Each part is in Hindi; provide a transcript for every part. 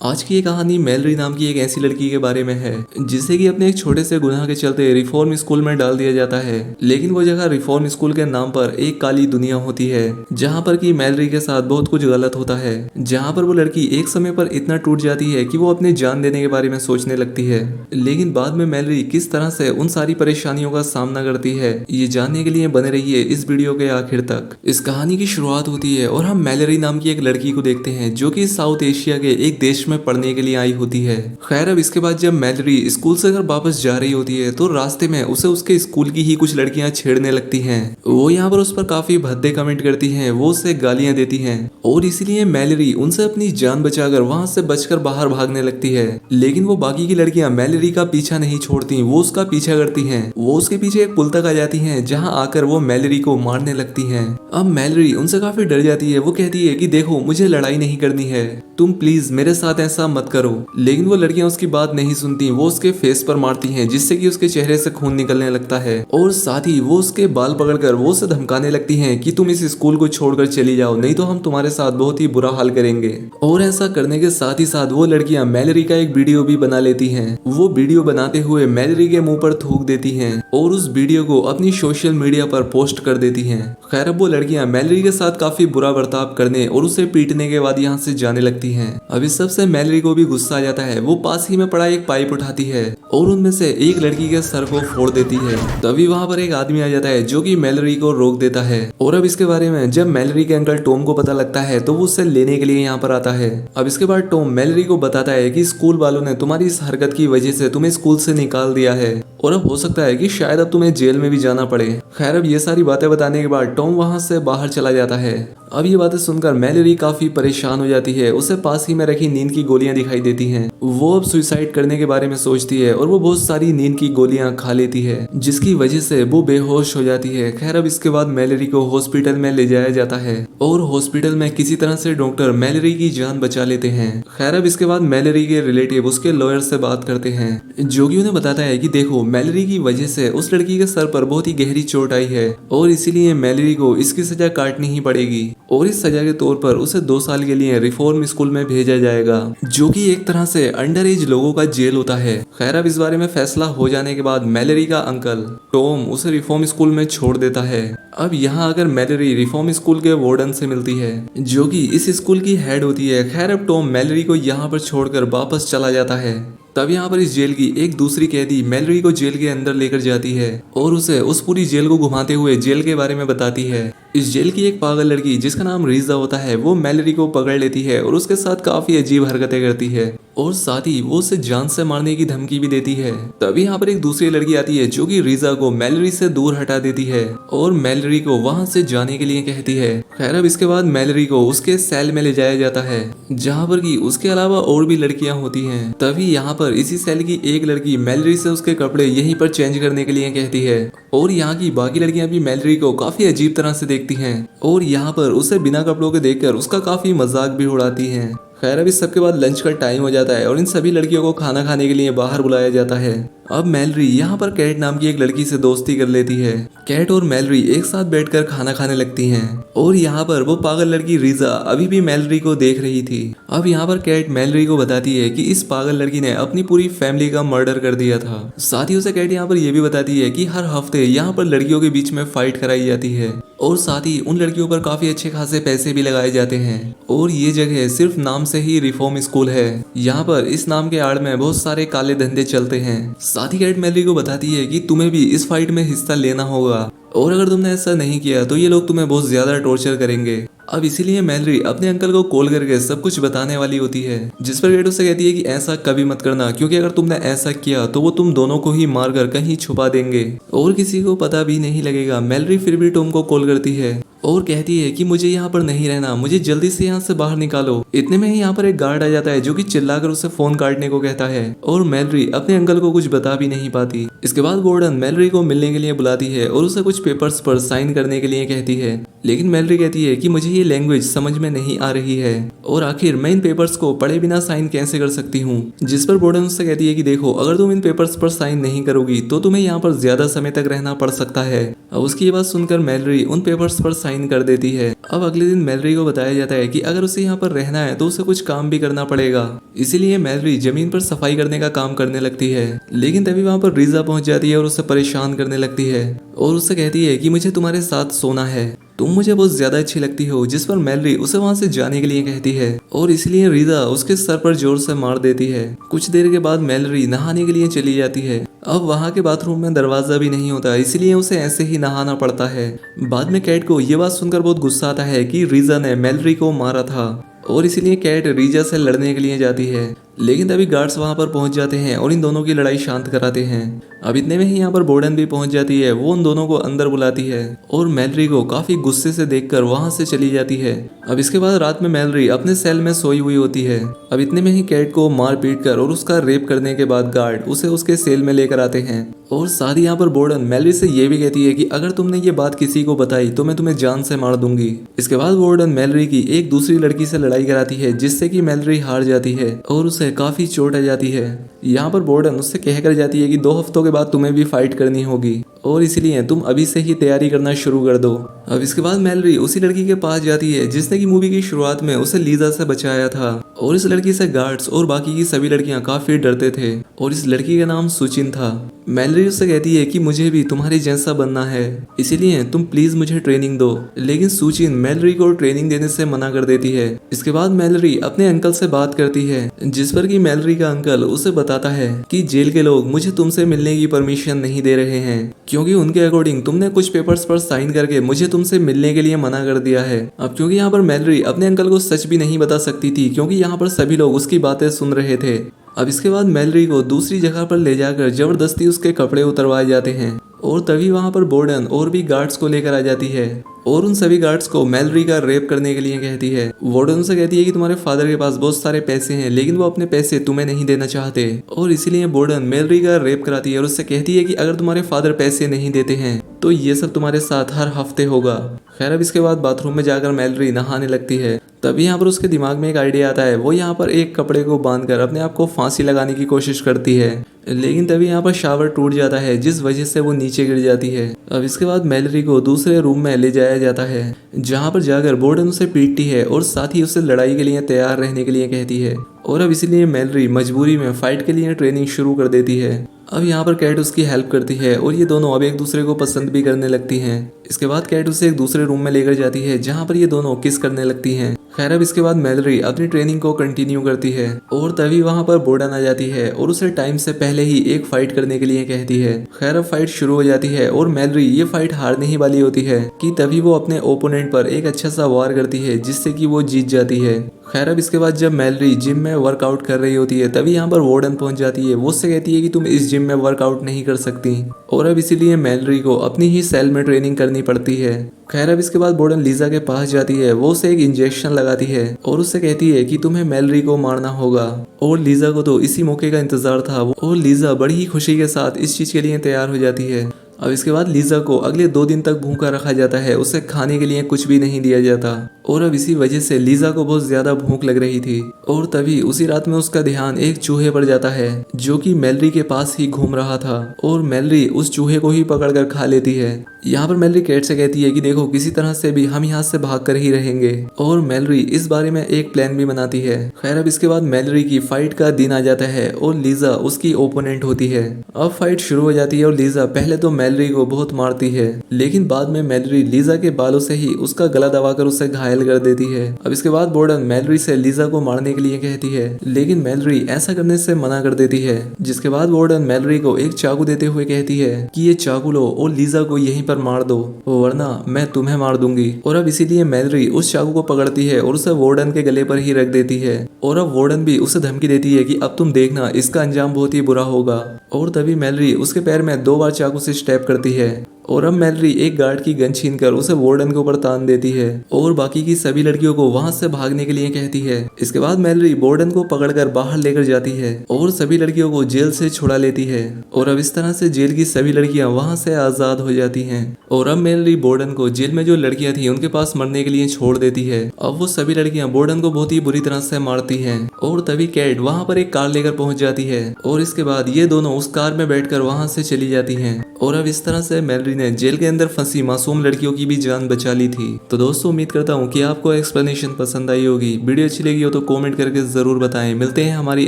आज की ये कहानी मैलरी नाम की एक ऐसी लड़की के बारे में है जिसे कि अपने एक छोटे से गुनाह के चलते रिफॉर्म स्कूल में डाल दिया जाता है। लेकिन वो जगह रिफॉर्म स्कूल के नाम पर एक काली दुनिया होती है जहाँ पर कि मैलरी के साथ बहुत कुछ गलत होता है। जहाँ पर वो लड़की एक समय पर इतना टूट जाती है कि वो अपनी जान देने के बारे में सोचने लगती है। लेकिन बाद में मैलरी किस तरह से उन सारी परेशानियों का सामना करती है, ये जानने के लिए बने रहिए इस वीडियो के आखिर तक। इस कहानी की शुरुआत होती है और हम मैलरी नाम की एक लड़की को देखते हैं जो कि साउथ एशिया के एक देश में पढ़ने के लिए आई होती है। खैर, अब इसके बाद जब मैलरी स्कूल से घर वापस जा रही होती है तो रास्ते में उसे उसके स्कूल की ही कुछ लड़कियां छेड़ने लगती हैं। वो यहाँ पर उस पर काफी भद्दे कमेंट करती हैं, वो उसे गालियां देती हैं और इसीलिए मैलरी उनसे अपनी जान बचाकर वहां से बचकर बाहर भागने लगती है। लेकिन वो बाकी की लड़कियां मैलरी का पीछा नहीं छोड़ती, वो उसका पीछा करती हैं। वो उसके पीछे एक पुल तक आ जाती हैं जहाँ आकर वो मैलरी को मारने लगती हैं। अब मैलरी उनसे काफी डर जाती है। वो कहती है कि देखो, मुझे लड़ाई नहीं करनी है, तुम प्लीज मेरे साथ ऐसा मत करो। लेकिन वो लड़कियां उसकी बात नहीं सुनती, वो उसके फेस पर मारती हैं जिससे कि उसके चेहरे से खून निकलने लगता है और साथ ही वो उसके बाल पकड़कर वो उसे धमकाने लगती हैं कि तुम इस स्कूल को छोड़कर चली जाओ, नहीं तो हम तुम्हारे साथ बहुत ही बुरा हाल करेंगे। और ऐसा करने के साथ ही साथ वो लड़कियां मैलरी का एक वीडियो भी बना लेती हैं। वो वीडियो बनाते हुए मैलरी के मुंह पर थूक देती हैं और उस वीडियो को अपनी सोशल मीडिया पर पोस्ट कर देती हैं। खैर, अब वो लड़कियां मैलरी के साथ काफी बुरा बर्ताव करने और उसे पीटने के बाद यहाँ से जाने लगती हैं। अब इस सबसे मैलरी को भी गुस्सा आ जाता है। वो पास ही में पड़ा एक पाइप उठाती है और उनमें से एक लड़की के सर को फोड़ देती है। तभी वहां पर एक आदमी आ जाता है जो कि मैलरी को रोक देता है। और अब इसके बारे में जब मैलरी के अंकल टॉम को पता लगता है तो वो उसे लेने के लिए यहाँ पर आता है। अब इसके बाद टॉम मैलरी को बताता है कि स्कूल वालों ने तुम्हारी इस हरकत की वजह से तुम्हें स्कूल से निकाल दिया है और अब हो सकता है कि शायद अब तुम्हें जेल में भी जाना पड़े। खैर, अब ये सारी बातें बताने के बाद टॉम वहां से बाहर चला जाता है। अब ये बातें सुनकर मैलरी काफी परेशान हो जाती है। उसे पास ही में रखी नींद की गोलियां दिखाई देती हैं। वो अब सुसाइड करने के बारे में सोचती है और वो बहुत सारी नींद की गोलियां खा लेती है जिसकी वजह से वो बेहोश हो जाती है। खैर, अब इसके बाद मैलरी को हॉस्पिटल में ले जाया जाता है और हॉस्पिटल में किसी तरह से डॉक्टर मैलरी की जान बचा लेते हैं। खैर, अब इसके बाद मैलरी के रिलेटिव उसके लॉयर से बात करते हैं जो कि उन्हें बताता है कि देखो, मैलरी की वजह से उस लड़की के सर पर बहुत ही गहरी चोट आई है और इसीलिए मैलरी को इसकी सजा काटनी ही पड़ेगी और इस सजा के तौर पर उसे 2 साल के लिए रिफॉर्म स्कूल में भेजा जाएगा जो कि एक तरह से अंडर एज लोगों का जेल होता है। खैर, अब इस बारे में फैसला हो जाने के बाद मैलरी का अंकल टॉम उसे रिफॉर्म स्कूल में छोड़ देता है। अब यहाँ आकर मैलरी रिफॉर्म स्कूल के वार्डन से मिलती है जो कि इस स्कूल की हेड होती है। खैर, अब टॉम मैलरी को यहाँ पर छोड़कर वापस चला जाता है। तब यहाँ पर इस जेल की एक दूसरी कैदी मैलरी को जेल के अंदर लेकर जाती है और उसे उस पूरी जेल को घुमाते हुए जेल के बारे में बताती है। इस जेल की एक पागल लड़की जिसका नाम रीजा होता है वो मैलरी को पकड़ लेती है और उसके साथ काफी अजीब हरकतें करती है और साथ ही वो उसे जान से मारने की धमकी भी देती है। तभी यहाँ पर एक दूसरी लड़की आती है जो कि रीजा को मैलरी से दूर हटा देती है और मैलरी को वहां से जाने के लिए कहती है। खैर, अब इसके बाद मैलरी को उसके सेल में ले जाया जाता है जहाँ पर कि उसके अलावा और भी लड़कियां होती हैं। तभी यहाँ पर इसी सेल की एक लड़की मैलरी से उसके कपड़े यहीं पर चेंज करने के लिए कहती है और यहाँ की बाकी लड़कियां भी मैलरी को काफी अजीब तरह से देखती हैं और यहाँ पर उसे बिना कपड़ों के देखकर उसका काफी मजाक भी उड़ाती हैं। खैर, अब इस सबके बाद लंच का टाइम हो जाता है और इन सभी लड़कियों को खाना खाने के लिए बाहर बुलाया जाता है। अब मैलरी यहाँ पर कैट नाम की एक लड़की से दोस्ती कर लेती है। कैट और मैलरी एक साथ बैठकर खाना खाने लगती हैं और यहाँ पर वो पागल लड़की रीजा अभी भी मैलरी को देख रही थी। अब यहाँ पर कैट मैलरी को बताती है कि इस पागल लड़की ने अपनी पूरी फैमिली का मर्डर कर दिया था। साथ ही उसे कैट यहाँ पर यह भी बताती है कि हर हफ्ते यहाँ पर लड़कियों के बीच में फाइट कराई जाती है और साथ ही उन लड़कियों पर काफी अच्छे खासे पैसे भी लगाए जाते हैं और ये जगह सिर्फ नाम से ही रिफॉर्म स्कूल है। यहाँ पर इस नाम के आड़ में बहुत सारे काले धंधे चलते हैं। साथ ही कैट मैलरी को बताती है कि तुम्हें भी इस फाइट में हिस्सा लेना होगा और अगर तुमने ऐसा नहीं किया तो ये लोग तुम्हें बहुत ज्यादा टॉर्चर करेंगे। अब इसीलिए मैलरी अपने अंकल को कॉल करके सब कुछ बताने वाली होती है जिस पर कैट उसे कहती है कि ऐसा कभी मत करना क्योंकि अगर तुमने ऐसा किया तो वो तुम दोनों को ही मारकर कहीं छुपा देंगे और किसी को पता भी नहीं लगेगा। मैलरी फिर भी टॉम को कॉल करती है और कहती है कि मुझे यहाँ पर नहीं रहना, मुझे जल्दी से यहाँ से बाहर निकालो। इतने में ही यहाँ पर एक गार्ड आ जाता है जो कि चिल्लाकर उसे फोन काटने को कहता है और मैलरी अपने अंकल को कुछ बता भी नहीं पाती। इसके बाद वार्डन मैलरी को मिलने के लिए बुलाती है और उसे कुछ पेपर्स पर साइन करने के लिए कहती है। लेकिन मैलरी कहती है कि मुझे ये लैंग्वेज समझ में नहीं आ रही है और आखिर मैं इन पेपर्स को पढ़े बिना साइन कैसे कर सकती हूँ। जिस पर वार्डन उससे कहती है कि देखो, अगर तुम इन पेपर्स पर साइन नहीं करोगी तो तुम्हें यहाँ पर ज्यादा समय तक रहना पड़ सकता है। अब उसकी ये बात सुनकर मैलरी उन पेपर्स पर साइन साइन कर देती है। अब अगले दिन मैलरी को बताया जाता है कि अगर उसे यहाँ पर रहना है तो उसे कुछ काम भी करना पड़ेगा। इसीलिए मैलरी जमीन पर सफाई करने का काम करने लगती है। लेकिन तभी वहाँ पर रीजा पहुंच जाती है और उसे परेशान करने लगती है और उससे कहती है कि मुझे तुम्हारे साथ सोना है, तुम मुझे बहुत ज्यादा अच्छी लगती हो। जिस पर मैलरी उसे वहां से जाने के लिए कहती है और इसलिए रीजा उसके सर पर जोर से मार देती है। कुछ देर के बाद मैलरी नहाने के लिए चली जाती है। अब वहां के बाथरूम में दरवाजा भी नहीं होता, इसलिए उसे ऐसे ही नहाना पड़ता है। बाद में कैट को ये बात सुनकर बहुत गुस्सा आता है कि रीजा ने मैलरी को मारा था और इसीलिए कैट रीजा से लड़ने के लिए जाती है। लेकिन तभी गार्ड्स वहां पर पहुंच जाते हैं और इन दोनों की लड़ाई शांत कराते हैं। अब इतने में ही यहाँ पर बोर्डन भी पहुंच जाती है। वो उन दोनों को अंदर बुलाती है और मैलरी को काफी गुस्से से देखकर वहां से चली जाती है। अब इसके बाद रात में मैलरी अपने सेल में सोई हुई होती है। अब इतने में ही कैट को मार पीट कर और उसका रेप करने के बाद गार्ड उसे उसके सेल में लेकर आते हैं और साथ ही यहाँ पर बोर्डन मैलरी से ये भी कहती है कि अगर तुमने ये बात किसी को बताई तो मैं तुम्हें जान से मार दूंगी। इसके बाद बोर्डन मैलरी की एक दूसरी लड़की से लड़ाई कराती है जिससे कि मैलरी हार जाती है और उसे काफी चोट आ जाती है। यहाँ पर बोर्डन उससे कहकर जाती है कि 2 हफ्तों के बाद तुम्हें भी फाइट करनी होगी और इसलिए तुम अभी से ही तैयारी करना शुरू कर दो। अब इसके बाद मैलरी उसी लड़की के पास जाती है जिसने की मूवी की शुरुआत में उसे लीजा से बचाया था और इस लड़की से गार्ड्स और बाकी की सभी लड़कियां काफी डरते थे और इस लड़की का नाम सुचिन था। मैलरी उससे कहती है कि मुझे भी तुम्हारी जैसा बनना है, इसीलिए तुम प्लीज मुझे ट्रेनिंग दो। लेकिन सुचिन मैलरी को ट्रेनिंग देने से मना कर देती है। इसके बाद मैलरी अपने अंकल से बात करती है जिस पर कि मैलरी का अंकल उसे बताता है कि जेल के लोग मुझे तुमसे मिलने की परमिशन नहीं दे रहे हैं क्योंकि उनके अकॉर्डिंग तुमने कुछ पेपर्स पर साइन करके मुझे तुमसे मिलने के लिए मना कर दिया है। अब क्योंकि यहाँ पर मैलरी अपने अंकल को सच भी नहीं बता सकती थी क्योंकि यहाँ पर सभी लोग उसकी बातें सुन रहे थे। अब इसके बाद मैलरी को दूसरी जगह पर ले जाकर जबरदस्ती उसके कपड़े उतरवाए जाते हैं और तभी वहां पर बोर्डन और भी गार्ड्स को लेकर आ जाती है और उन सभी गार्ड्स को मैलरी का रेप करने के लिए कहती है। वार्डन से कहती है कि तुम्हारे फादर के पास बहुत सारे पैसे हैं लेकिन वो अपने पैसे तुम्हें नहीं देना चाहते और इसीलिए वार्डन मैलरी का रेप कराती है और उससे कहती है कि अगर तुम्हारे फादर पैसे नहीं देते हैं तो ये सब तुम्हारे साथ हर हफ्ते होगा। खैर अब इसके बाद बाथरूम में जाकर मैलरी नहाने लगती है। तभी यहाँ पर उसके दिमाग में एक आइडिया आता है। वो यहाँ पर एक कपड़े को बांधकर अपने आप को फांसी लगाने की कोशिश करती है लेकिन तभी यहाँ पर शावर टूट जाता है जिस वजह से वो नीचे गिर जाती है। अब इसके बाद मैलरी को दूसरे रूम में ले जाया जाता है जहाँ पर जाकर बोर्डन उसे पीटती है और साथ ही उसे लड़ाई के लिए तैयार रहने के लिए कहती है और अब इसीलिए मैलरी मजबूरी में फाइट के लिए ट्रेनिंग शुरू कर देती है। अब यहाँ पर कैट उसकी हेल्प करती है और ये दोनों अब एक दूसरे को पसंद भी करने लगती हैं। इसके बाद कैट उसे एक दूसरे रूम में लेकर जाती है जहाँ पर ये दोनों किस करने लगती हैं। खैर अब इसके बाद मैलरी अपनी ट्रेनिंग को कंटिन्यू करती है और तभी वहाँ पर बोर्डन आ जाती है और उसे टाइम से पहले ही एक फाइट करने के लिए कहती है। खैर अब फाइट शुरू हो जाती है और मैलरी ये फाइट हारने ही वाली होती है कि तभी वो अपने ओपोनेंट पर एक अच्छा सा वार करती है जिससे कि वो जीत जाती है। खैर अब इसके बाद जब मैलरी जिम में वर्कआउट कर रही होती है तभी यहाँ पर वार्डन पहुंच जाती है। वो उससे कहती है कि तुम इस जिम में वर्कआउट नहीं कर सकती और अब इसीलिए मैलरी को अपनी ही सेल में ट्रेनिंग करनी पड़ती है। खैर अब इसके बाद वार्डन लीजा के पास जाती है। वो उसे एक इंजेक्शन लगाती है और उससे कहती है कि तुम्हें मैलरी को मारना होगा और लीजा को तो इसी मौके का इंतजार था और लीजा बड़ी ही खुशी के साथ इस चीज के लिए तैयार हो जाती है। अब इसके बाद लीजा को अगले 2 दिन तक भूखा रखा जाता है। उसे खाने के लिए कुछ भी नहीं दिया जाता और अब इसी वजह से लीजा को बहुत ज्यादा भूख लग रही थी और तभी उसी रात में उसका ध्यान एक चूहे पर जाता है जो कि मैलरी के पास ही घूम रहा था और मैलरी उस चूहे को ही पकड़कर खा लेती है। यहाँ पर मैलरी कैट से कहती है कि देखो किसी तरह से भी हम यहाँ से भाग कर ही रहेंगे और मैलरी इस बारे में एक प्लान भी बनाती है। खैर अब इसके बाद मैलरी की फाइट का दिन आ जाता है और लीजा उसकी ओपोनेंट होती है। अब फाइट शुरू हो जाती है और लीजा पहले तो मैलरी को बहुत मारती है लेकिन बाद में मैलरी लीजा के बालों से ही उसका गला दबाकर उसे घायल कर देती है। अब इसके बाद बोर्डन मैलरी से लीजा को मारने के लिए कहती है लेकिन मैलरी ऐसा करने से मना कर देती है जिसके बाद बोर्डन मैलरी को एक चाकू देते हुए कहती है कि ये चाकू लो और लीजा को यहीं पर मार दो वरना मैं तुम्हें मार दूंगी। और अब इसीलिए मैलरी उस चाकू को पकड़ती है और उसे वार्डन के गले पर ही रख देती है और अब वार्डन भी उसे धमकी देती है कि अब तुम देखना इसका अंजाम बहुत ही बुरा होगा और तभी मैलरी उसके पैर में 2 बार चाकू से स्टैब करती है और अब मैलरी एक गार्ड की गन छीनकर उसे वार्डन के ऊपर तान देती है और बाकी की सभी लड़कियों को वहां से भागने के लिए कहती है। इसके बाद मैलरी वार्डन को पकड़कर बाहर लेकर जाती है और सभी लड़कियों को जेल से छुड़ा लेती है और अब इस तरह से जेल की सभी लड़कियां वहां से आजाद हो जाती हैं और अब मैलरी वार्डन को जेल में जो लड़कियां थी उनके पास मरने के लिए छोड़ देती है। अब वो सभी लड़कियां वार्डन को बहुत ही बुरी तरह से मारती है और तभी कैट वहां पर एक कार लेकर पहुंच जाती है और इसके बाद ये दोनों उस कार में बैठकर वहां से चली जाती हैं और अब इस तरह से मैलरी ने जेल के अंदर फंसी मासूम लड़कियों की भी जान बचा ली थी। तो दोस्तों उम्मीद करता हूँ कि आपको एक्सप्लेनेशन पसंद आई होगी। वीडियो अच्छी लगी हो तो कमेंट करके जरूर बताएं। मिलते हैं हमारी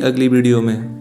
अगली वीडियो में।